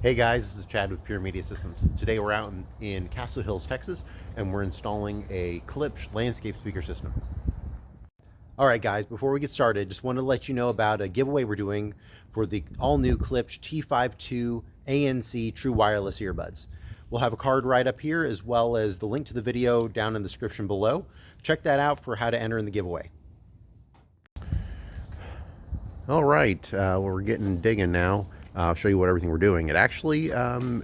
Hey guys, this is Chad with Pure Media Systems. Today we're out in Castle Hills, Texas, and we're installing a Klipsch landscape speaker system. All right guys, before we get started, just wanted to let you know about a giveaway we're doing for the all-new Klipsch T52 ANC True Wireless Earbuds. We'll have a card right up here as well as the link to the video down in the description below. Check that out for how to enter in the giveaway. All right, we're getting digging now. I'll show you what everything we're doing. It actually, a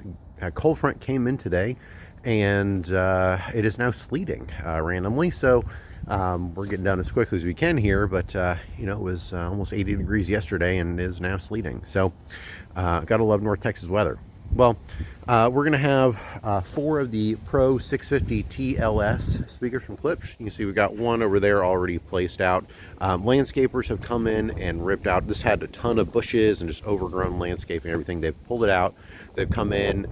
cold front came in today, and it is now sleeting randomly. So we're getting done as quickly as we can here. But you know, it was almost 80 degrees yesterday, and is now sleeting. So gotta love North Texas weather. Well, we're going to have 4 of the Pro-650T-LS speakers from Klipsch. You can see we've got one over there already placed out. Landscapers have come in and ripped out. This had a ton of bushes and just overgrown landscaping and everything. They've pulled it out. They've come in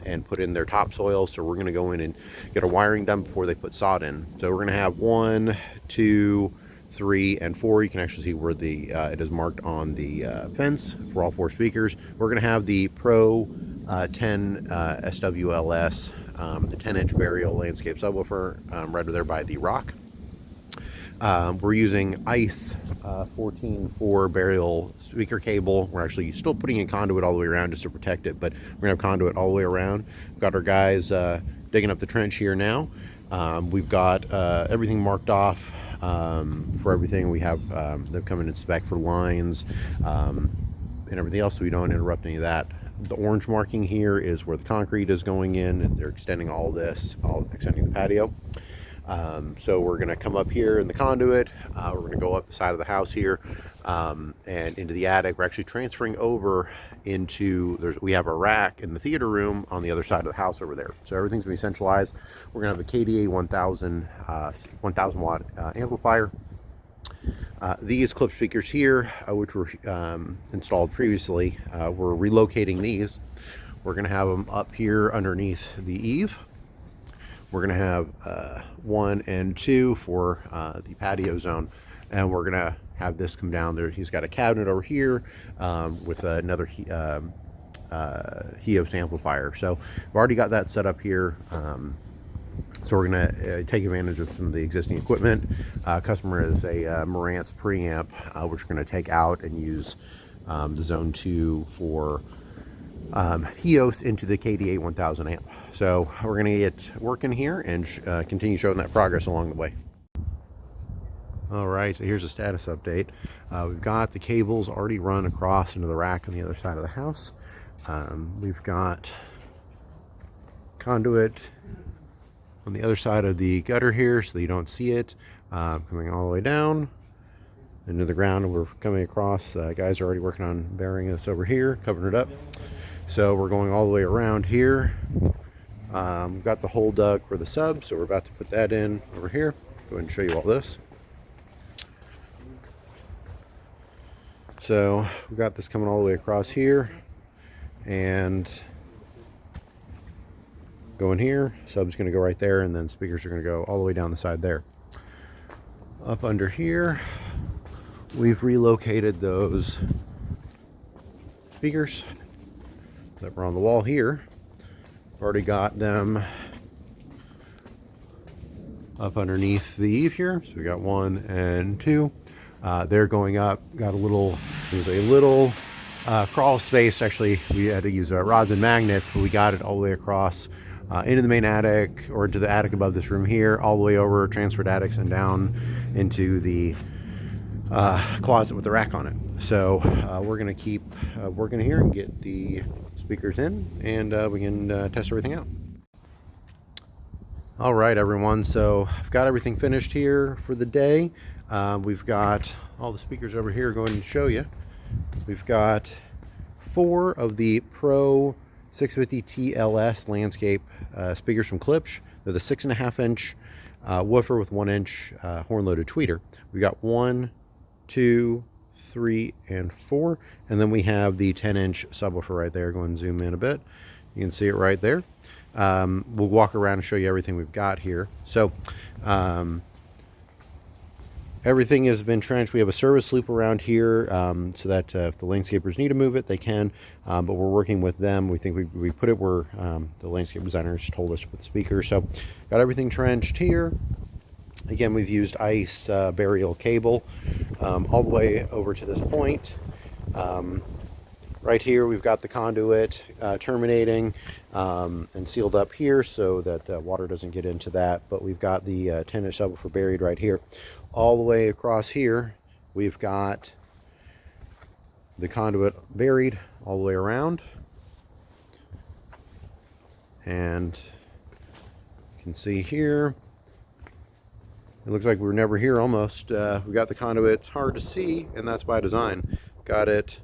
and put in their topsoil. So we're going to go in and get a wiring done before they put sod in. So we're going to have 1, 2, 3, and 4. You can actually see where the it is marked on the fence for all 4 speakers. We're going to have the Pro 10 SWLS, the 10-inch burial landscape subwoofer right over there by the rock. We're using ICE 14.4 burial speaker cable. We're actually still putting in conduit all the way around just to protect it, but we're gonna have conduit all the way around. We've got our guys digging up the trench here now. We've got everything marked off for everything. We have them come and inspect for lines and everything else, so we don't interrupt any of that. The orange marking here is where the concrete is going in, and they're extending all this, extending the patio. So we're going to come up here in the conduit. We're going to go up the side of the house here and into the attic. We're actually transferring over into, we have a rack in the theater room on the other side of the house over there. So everything's going to be centralized. We're going to have a KDA 1000 watt amplifier. These Klipsch speakers here, which were installed previously, we're relocating these. We're going to have them up here underneath the eave. We're going to have 1 and 2 for the patio zone, and we're going to have this come down there. He's got a cabinet over here with another HEOS amplifier. So we've already got that set up here. So we're going to take advantage of some of the existing equipment. Customer is a Marantz preamp, which we're going to take out and use the Zone 2 for HEOS into the KDA 1000 amp. So we're going to get working here and continue showing that progress along the way. All right, so here's a status update. We've got the cables already run across into the rack on the other side of the house. We've got conduit on the other side of the gutter here so that you don't see it, coming all the way down into the ground, and we're coming across. Guys are already working on burying this over here, covering it up. So we're going all the way around here. We've got the hole dug for the sub, so we're about to put that in over here. Go ahead and show you all this. So we've got this coming all the way across here, and going here. Sub's going to go right there, and then speakers are going to go all the way down the side there. Up under here, we've relocated those speakers that were on the wall here. Already got them up underneath the eave here. So we got 1 and 2. They're going up. Got a little, there's a little crawl space. Actually, we had to use rods and magnets, but we got it all the way across into the main attic, or into the attic above this room here, all the way over, transferred attics, and down into the closet with the rack on it. So we're going to keep working here and get the speakers in, and we can test everything out. All right, everyone, so I've got everything finished here for the day. We've got all the speakers over here going to show you. We've got 4 of the Pro 650T-LS landscape speakers from Klipsch. They're the 6.5-inch woofer with 1-inch horn-loaded tweeter. We got 1, 2, 3, and 4, and then we have the 10-inch subwoofer right there. Go and zoom in a bit. You can see it right there. We'll walk around and show you everything we've got here. So Everything has been trenched. We have a service loop around here, so that if the landscapers need to move it, they can. But we're working with them. We think we put it where the landscape designers told us to put the speakers. So got everything trenched here. Again, we've used ice burial cable all the way over to this point. Right here, we've got the conduit terminating and sealed up here so that water doesn't get into that. But we've got the 10-inch subwoofer buried right here. All the way across here, we've got the conduit buried all the way around. And you can see here, it looks like we were never here almost. We got the conduit. It's hard to see, and that's by design. Got it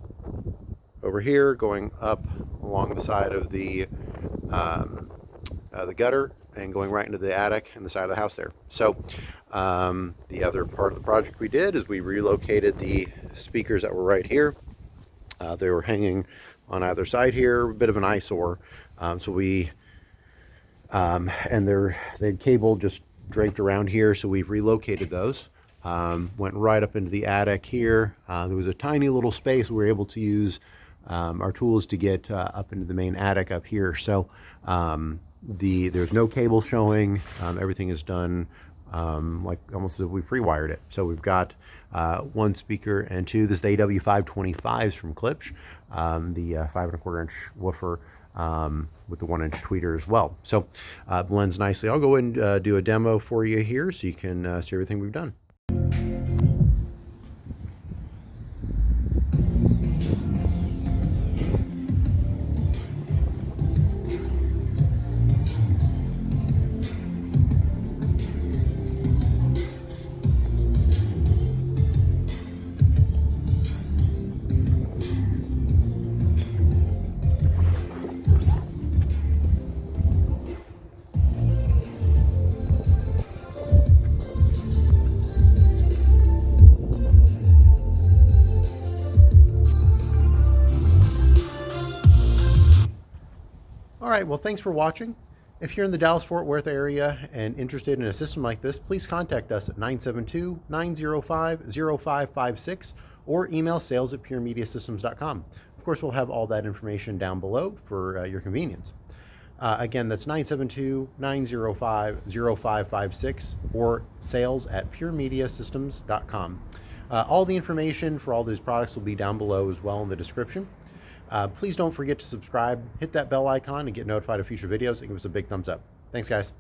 over here going up along the side of the gutter and going right into the attic and the side of the house there. So the other part of the project we did is we relocated the speakers that were right here. They were hanging on either side here, a bit of an eyesore. So we and they'd cable just draped around here, so we've relocated those. Went right up into the attic here. There was a tiny little space we were able to use our tools to get up into the main attic up here. So there's no cable showing. Everything is done like almost as if we pre-wired it. So we've got one speaker and two. This is the AW525s from Klipsch, the 5¼ inch woofer with the 1-inch tweeter as well. So blends nicely. I'll go and do a demo for you here so you can see everything we've done. All right, well, thanks for watching. If you're in the Dallas-Fort Worth area and interested in a system like this, please contact us at 972-905-0556 or email sales@puremediasystems.com. Of course, we'll have all that information down below for your convenience. Again, that's 972-905-0556 or sales@puremediasystems.com. All the information for all these products will be down below as well in the description. Please don't forget to subscribe, hit that bell icon, and get notified of future videos, and give us a big thumbs up. Thanks, guys.